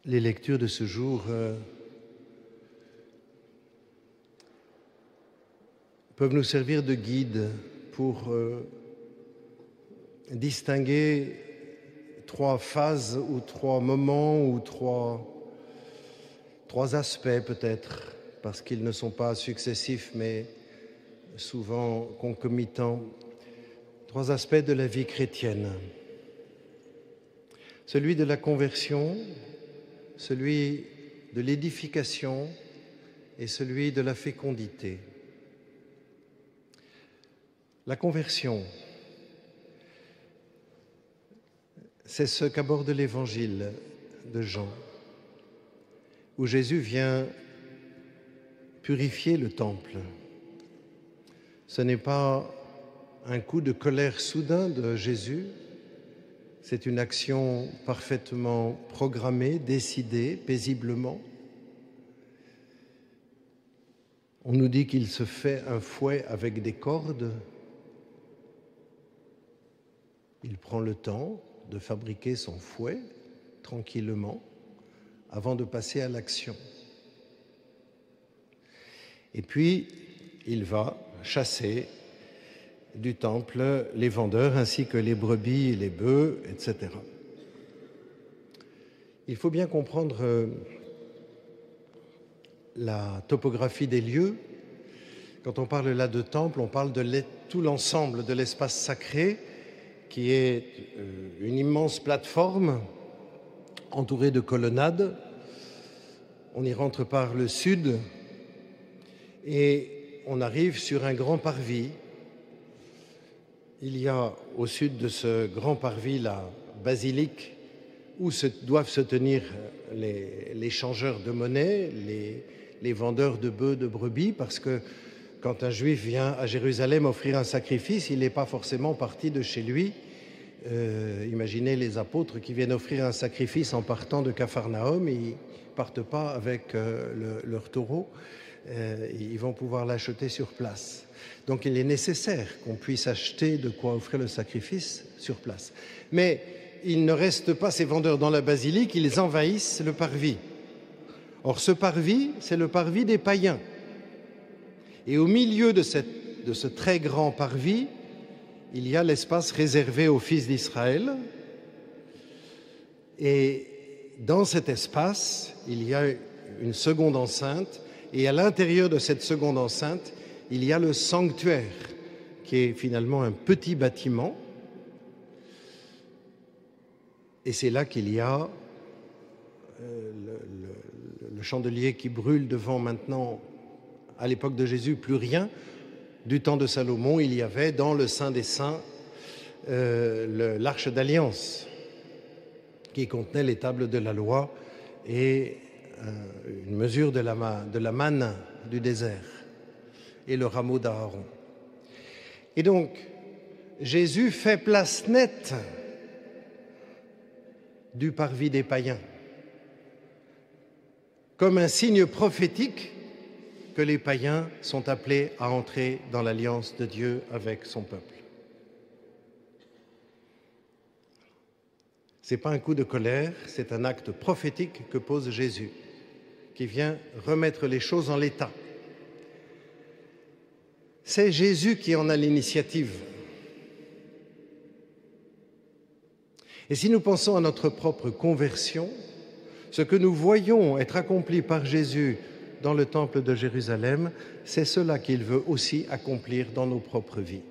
Les lectures de ce jour peuvent nous servir de guide pour distinguer trois phases ou trois moments ou trois aspects peut-être, parce qu'ils ne sont pas successifs mais souvent concomitants, trois aspects de la vie chrétienne. Celui de la conversion, celui de l'édification et celui de la fécondité. La conversion, c'est ce qu'aborde l'évangile de Jean, où Jésus vient purifier le temple. Ce n'est pas un coup de colère soudain de Jésus, c'est une action parfaitement programmée, décidée, paisiblement. On nous dit qu'il se fait un fouet avec des cordes. Il prend le temps de fabriquer son fouet tranquillement avant de passer à l'action. Et puis, il va chasser du temple les vendeurs ainsi que les brebis, les bœufs, etc. Il faut bien comprendre la topographie des lieux. Quand on parle là de temple, on parle de tout l'ensemble de l'espace sacré qui est une immense plateforme entourée de colonnades. On y rentre par le sud et on arrive sur un grand parvis. Il y a au sud de ce grand parvis la basilique où doivent se tenir les changeurs de monnaie, les vendeurs de bœufs, de brebis, parce que quand un juif vient à Jérusalem offrir un sacrifice, il n'est pas forcément parti de chez lui. Imaginez les apôtres qui viennent offrir un sacrifice en partant de Capharnaüm, ils ne partent pas avec leur taureau, ils vont pouvoir l'acheter sur place. Donc il est nécessaire qu'on puisse acheter de quoi offrir le sacrifice sur place. Mais il ne reste pas ces vendeurs dans la basilique, ils envahissent le parvis. Or ce parvis, c'est le parvis des païens. Et au milieu de ce très grand parvis, il y a l'espace réservé aux fils d'Israël. Et dans cet espace, il y a une seconde enceinte. Et à l'intérieur de cette seconde enceinte, il y a le sanctuaire, qui est finalement un petit bâtiment. Et c'est là qu'il y a le chandelier qui brûle devant maintenant, à l'époque de Jésus, plus rien. Du temps de Salomon, il y avait dans le Saint des Saints l'Arche d'Alliance qui contenait les tables de la loi et une mesure de la manne du désert et le rameau d'Aaron. Et donc, Jésus fait place nette du parvis des païens, comme un signe prophétique que les païens sont appelés à entrer dans l'alliance de Dieu avec son peuple. Ce n'est pas un coup de colère, c'est un acte prophétique que pose Jésus, qui vient remettre les choses en l'état. C'est Jésus qui en a l'initiative. Et si nous pensons à notre propre conversion, ce que nous voyons être accompli par Jésus dans le temple de Jérusalem, c'est cela qu'il veut aussi accomplir dans nos propres vies.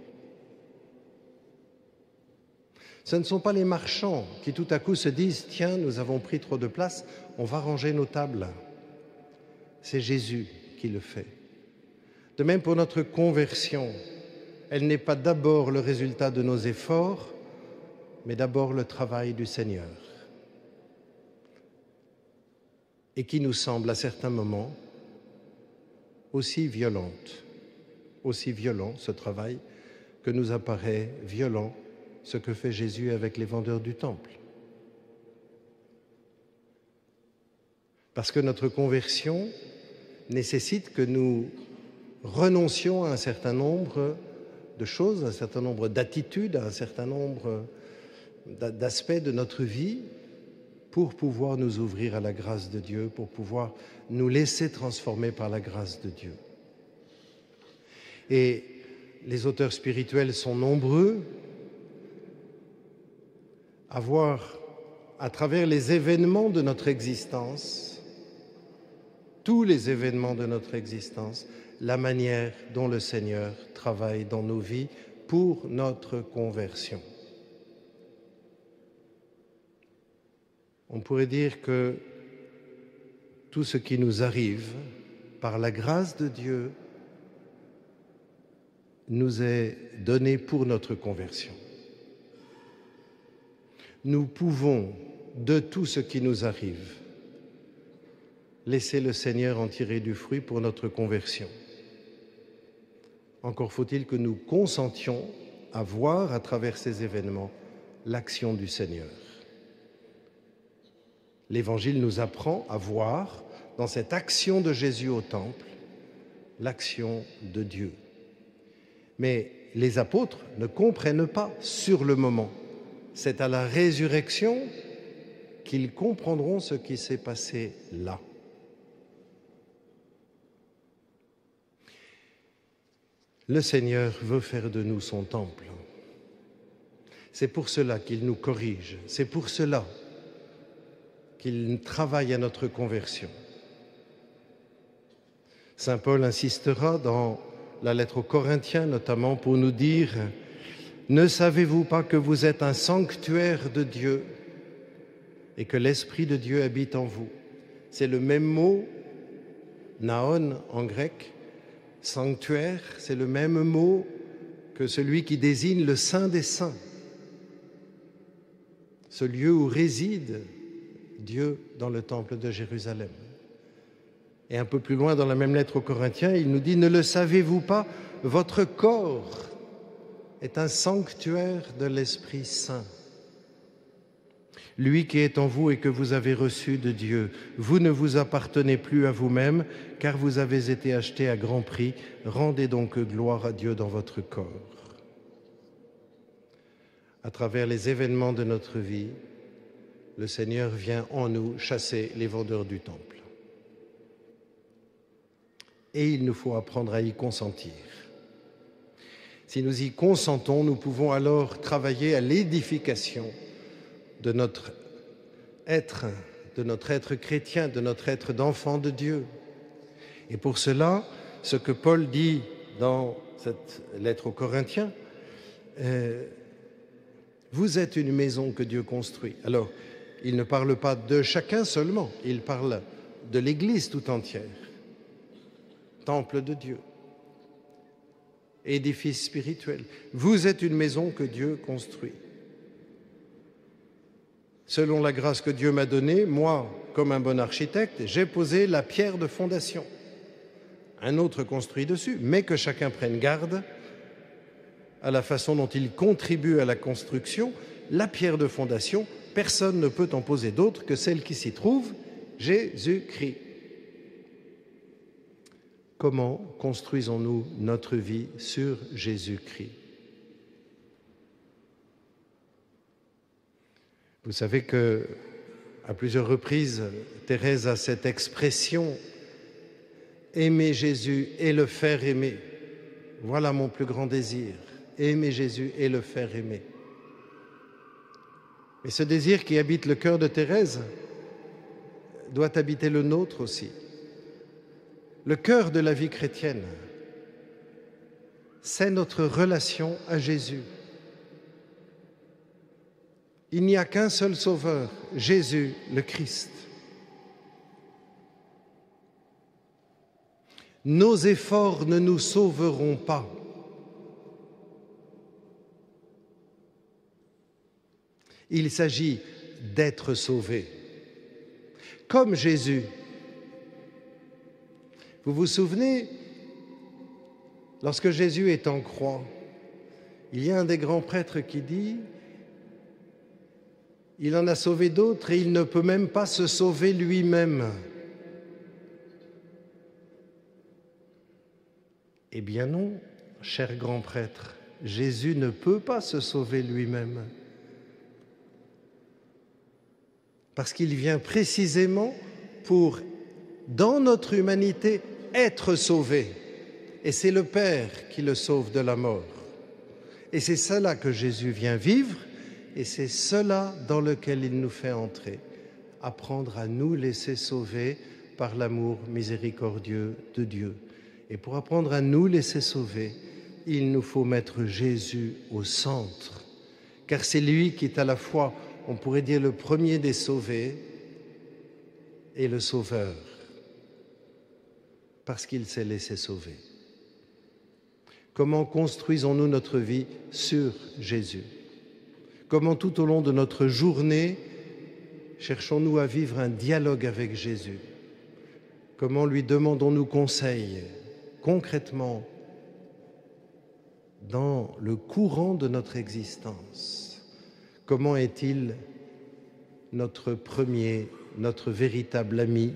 Ce ne sont pas les marchands qui tout à coup se disent « Tiens, nous avons pris trop de place, on va ranger nos tables ». C'est Jésus qui le fait. De même pour notre conversion, elle n'est pas d'abord le résultat de nos efforts, mais d'abord le travail du Seigneur. Et qui nous semble à certains moments aussi violent ce travail que nous apparaît violent ce que fait Jésus avec les vendeurs du temple. Parce que notre conversion nécessite que nous renoncions à un certain nombre de choses, un certain nombre d'attitudes, à un certain nombre d'aspects de notre vie pour pouvoir nous ouvrir à la grâce de Dieu, pour pouvoir nous laisser transformer par la grâce de Dieu. Et les auteurs spirituels sont nombreux à voir, à travers les événements de notre existence, tous les événements de notre existence, la manière dont le Seigneur travaille dans nos vies pour notre conversion. On pourrait dire que tout ce qui nous arrive par la grâce de Dieu nous est donné pour notre conversion. Nous pouvons, de tout ce qui nous arrive, laisser le Seigneur en tirer du fruit pour notre conversion. Encore faut-il que nous consentions à voir à travers ces événements l'action du Seigneur. L'Évangile nous apprend à voir dans cette action de Jésus au temple l'action de Dieu. Mais les apôtres ne comprennent pas sur le moment. C'est à la résurrection qu'ils comprendront ce qui s'est passé là. Le Seigneur veut faire de nous son temple. C'est pour cela qu'il nous corrige. C'est pour cela qu'il travaille à notre conversion. Saint Paul insistera dans la lettre aux Corinthiens notamment pour nous dire « Ne savez-vous pas que vous êtes un sanctuaire de Dieu et que l'Esprit de Dieu habite en vous ?» C'est le même mot, naon en grec, sanctuaire, c'est le même mot que celui qui désigne le Saint des Saints, ce lieu où réside Dieu dans le temple de Jérusalem. Et un peu plus loin dans la même lettre aux Corinthiens, il nous dit « Ne le savez-vous pas, votre corps est un sanctuaire de l'Esprit Saint. Lui qui est en vous et que vous avez reçu de Dieu, vous ne vous appartenez plus à vous-même, car vous avez été achetés à grand prix. Rendez donc gloire à Dieu dans votre corps. » À travers les événements de notre vie, le Seigneur vient en nous chasser les vendeurs du temple. Et il nous faut apprendre à y consentir. Si nous y consentons, nous pouvons alors travailler à l'édification de notre être chrétien, de notre être d'enfant de Dieu. Et pour cela, ce que Paul dit dans cette lettre aux Corinthiens, vous êtes une maison que Dieu construit. Alors, il ne parle pas de chacun seulement, il parle de l'Église tout entière. Temple de Dieu, édifice spirituel. Vous êtes une maison que Dieu construit. Selon la grâce que Dieu m'a donnée, moi, comme un bon architecte, j'ai posé la pierre de fondation. Un autre construit dessus, mais que chacun prenne garde à la façon dont il contribue à la construction. La pierre de fondation, personne ne peut en poser d'autre que celle qui s'y trouve, Jésus-Christ. Comment construisons-nous notre vie sur Jésus-Christ? Vous savez que, à plusieurs reprises, Thérèse a cette expression « Aimer Jésus et le faire aimer ». Voilà mon plus grand désir, aimer Jésus et le faire aimer. Et ce désir qui habite le cœur de Thérèse doit habiter le nôtre aussi. Le cœur de la vie chrétienne, c'est notre relation à Jésus. Il n'y a qu'un seul sauveur, Jésus le Christ. Nos efforts ne nous sauveront pas. Il s'agit d'être sauvé, comme Jésus. Vous vous souvenez, lorsque Jésus est en croix, il y a un des grands prêtres qui dit « Il en a sauvé d'autres et il ne peut même pas se sauver lui-même. » Eh bien non, cher grand prêtre, Jésus ne peut pas se sauver lui-même. parce qu'il vient précisément pour, dans notre humanité, être sauvé. Et c'est le Père qui le sauve de la mort. Et c'est cela que Jésus vient vivre, et c'est cela dans lequel il nous fait entrer, apprendre à nous laisser sauver par l'amour miséricordieux de Dieu. Et pour apprendre à nous laisser sauver, il nous faut mettre Jésus au centre, car c'est lui qui est à la fois, on pourrait dire, le premier des sauvés et le sauveur, parce qu'il s'est laissé sauver. Comment construisons-nous notre vie sur Jésus? Comment tout au long de notre journée cherchons-nous à vivre un dialogue avec Jésus? Comment lui demandons-nous conseil concrètement dans le courant de notre existence? Comment est-il notre premier, notre véritable ami,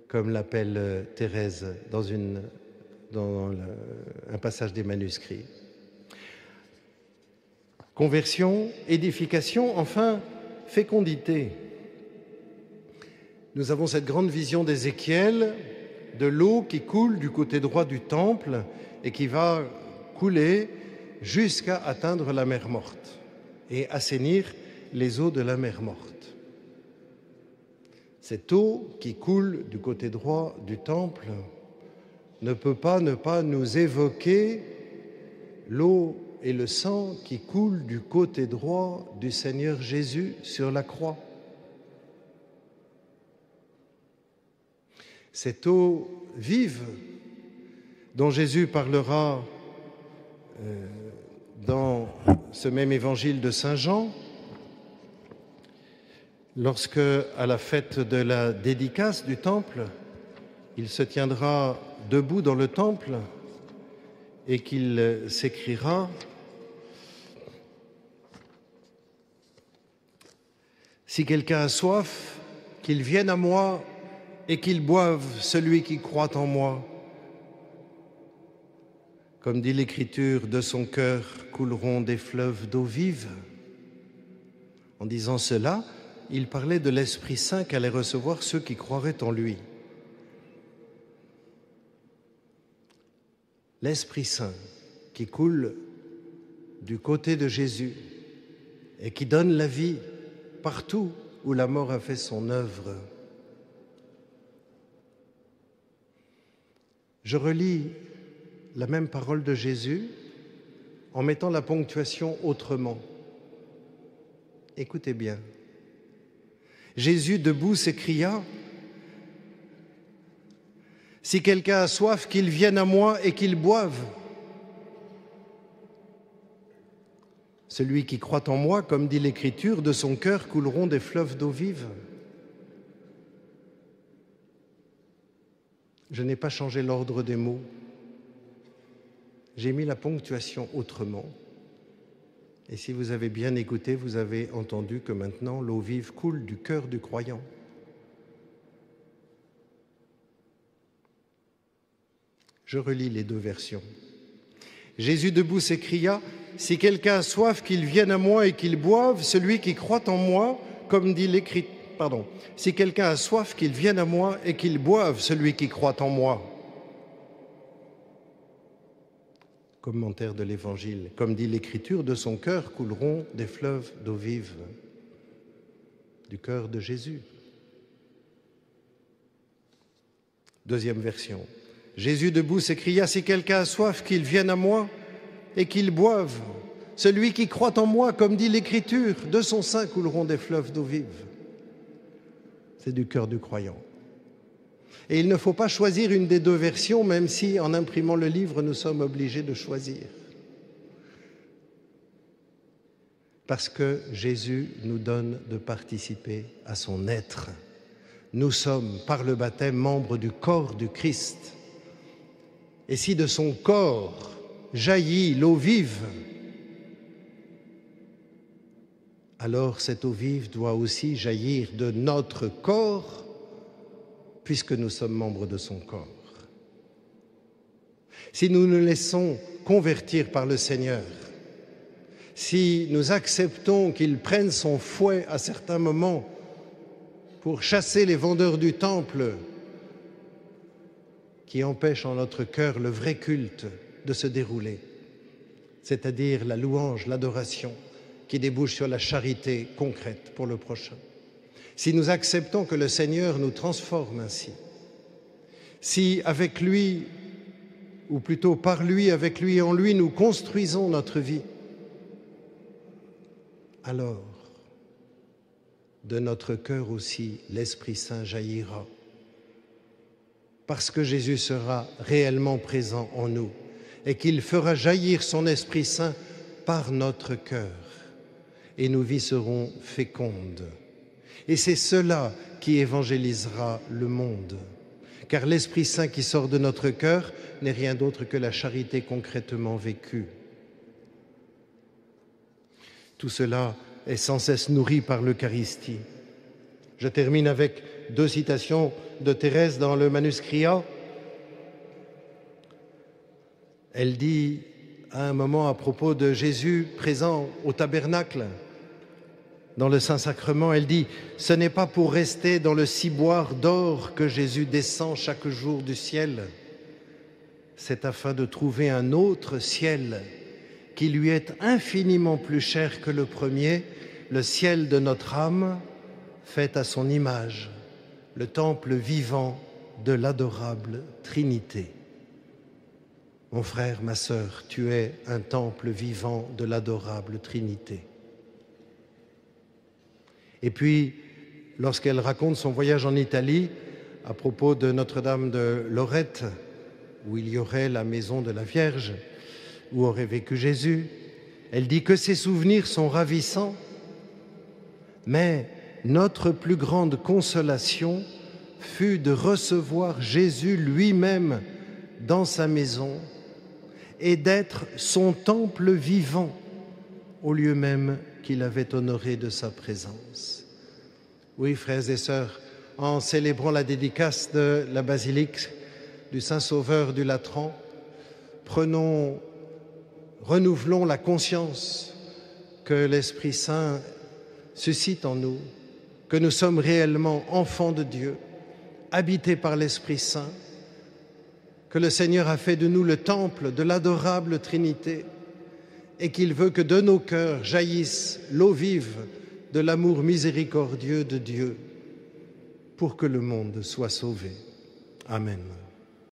comme l'appelle Thérèse dans un passage des manuscrits? Conversion, édification, enfin fécondité. Nous avons cette grande vision d'Ézéchiel, de l'eau qui coule du côté droit du temple et qui va couler jusqu'à atteindre la mer Morte et assainir les eaux de la mer Morte. Cette eau qui coule du côté droit du temple ne peut pas ne pas nous évoquer l'eau et le sang qui coulent du côté droit du Seigneur Jésus sur la croix. Cette eau vive dont Jésus parlera dans ce même évangile de Saint Jean, lorsque, à la fête de la dédicace du temple, il se tiendra debout dans le temple et qu'il s'écriera « Si quelqu'un a soif, qu'il vienne à moi et qu'il boive, celui qui croit en moi. Comme dit l'Écriture, de son cœur couleront des fleuves d'eau vive. » En disant cela, il parlait de l'Esprit Saint qu'allaient recevoir ceux qui croiraient en lui. L'Esprit Saint qui coule du côté de Jésus et qui donne la vie partout où la mort a fait son œuvre. Je relis la même parole de Jésus en mettant la ponctuation autrement. Écoutez bien. Jésus, debout, s'écria « Si quelqu'un a soif, qu'il vienne à moi et qu'il boive. Celui qui croit en moi, comme dit l'Écriture, de son cœur couleront des fleuves d'eau vive. » Je n'ai pas changé l'ordre des mots. J'ai mis la ponctuation autrement. Et si vous avez bien écouté, vous avez entendu que maintenant l'eau vive coule du cœur du croyant. Je relis les deux versions. Jésus debout s'écria « Si quelqu'un a soif, qu'il vienne à moi et qu'il boive, celui qui croit en moi, comme dit l'Écriture. » Pardon. « Si quelqu'un a soif, qu'il vienne à moi et qu'il boive, celui qui croit en moi. » Commentaire de l'Évangile. Comme dit l'Écriture, de son cœur couleront des fleuves d'eau vive. Du cœur de Jésus. Deuxième version. Jésus debout s'écria « Si quelqu'un a soif, qu'il vienne à moi et qu'il boive. Celui qui croit en moi, comme dit l'Écriture, de son sein couleront des fleuves d'eau vive. » C'est du cœur du croyant. Et il ne faut pas choisir une des deux versions, même si, en imprimant le livre, nous sommes obligés de choisir. Parce que Jésus nous donne de participer à son être. Nous sommes, par le baptême, membres du corps du Christ. Et si de son corps jaillit l'eau vive, alors cette eau vive doit aussi jaillir de notre corps, puisque nous sommes membres de son corps. Si nous nous laissons convertir par le Seigneur, si nous acceptons qu'il prenne son fouet à certains moments pour chasser les vendeurs du temple qui empêchent en notre cœur le vrai culte de se dérouler, c'est-à-dire la louange, l'adoration qui débouche sur la charité concrète pour le prochain. Si nous acceptons que le Seigneur nous transforme ainsi, si avec lui, ou plutôt par lui, avec lui et en lui, nous construisons notre vie, alors de notre cœur aussi l'Esprit Saint jaillira, parce que Jésus sera réellement présent en nous et qu'il fera jaillir son Esprit Saint par notre cœur, et nos vies seront fécondes. Et c'est cela qui évangélisera le monde, car l'Esprit Saint qui sort de notre cœur n'est rien d'autre que la charité concrètement vécue. Tout cela est sans cesse nourri par l'Eucharistie. Je termine avec 2 citations de Thérèse dans le Manuscria. Elle dit à un moment à propos de Jésus présent au tabernacle, dans le Saint-Sacrement, elle dit « Ce n'est pas pour rester dans le ciboire d'or que Jésus descend chaque jour du ciel, c'est afin de trouver un autre ciel qui lui est infiniment plus cher que le premier, le ciel de notre âme, fait à son image, le temple vivant de l'adorable Trinité. » Mon frère, ma sœur, tu es un temple vivant de l'adorable Trinité. Et puis, lorsqu'elle raconte son voyage en Italie, à propos de Notre-Dame de Lorette, où il y aurait la maison de la Vierge, où aurait vécu Jésus, elle dit que ces souvenirs sont ravissants, mais notre plus grande consolation fut de recevoir Jésus lui-même dans sa maison et d'être son temple vivant au lieu même qu'il avait honoré de sa présence. Oui, frères et sœurs, en célébrant la dédicace de la basilique du Saint-Sauveur du Latran, renouvelons la conscience que l'Esprit Saint suscite en nous, que nous sommes réellement enfants de Dieu, habités par l'Esprit Saint, que le Seigneur a fait de nous le temple de l'adorable Trinité et qu'il veut que de nos cœurs jaillisse l'eau vive de l'amour miséricordieux de Dieu pour que le monde soit sauvé. Amen.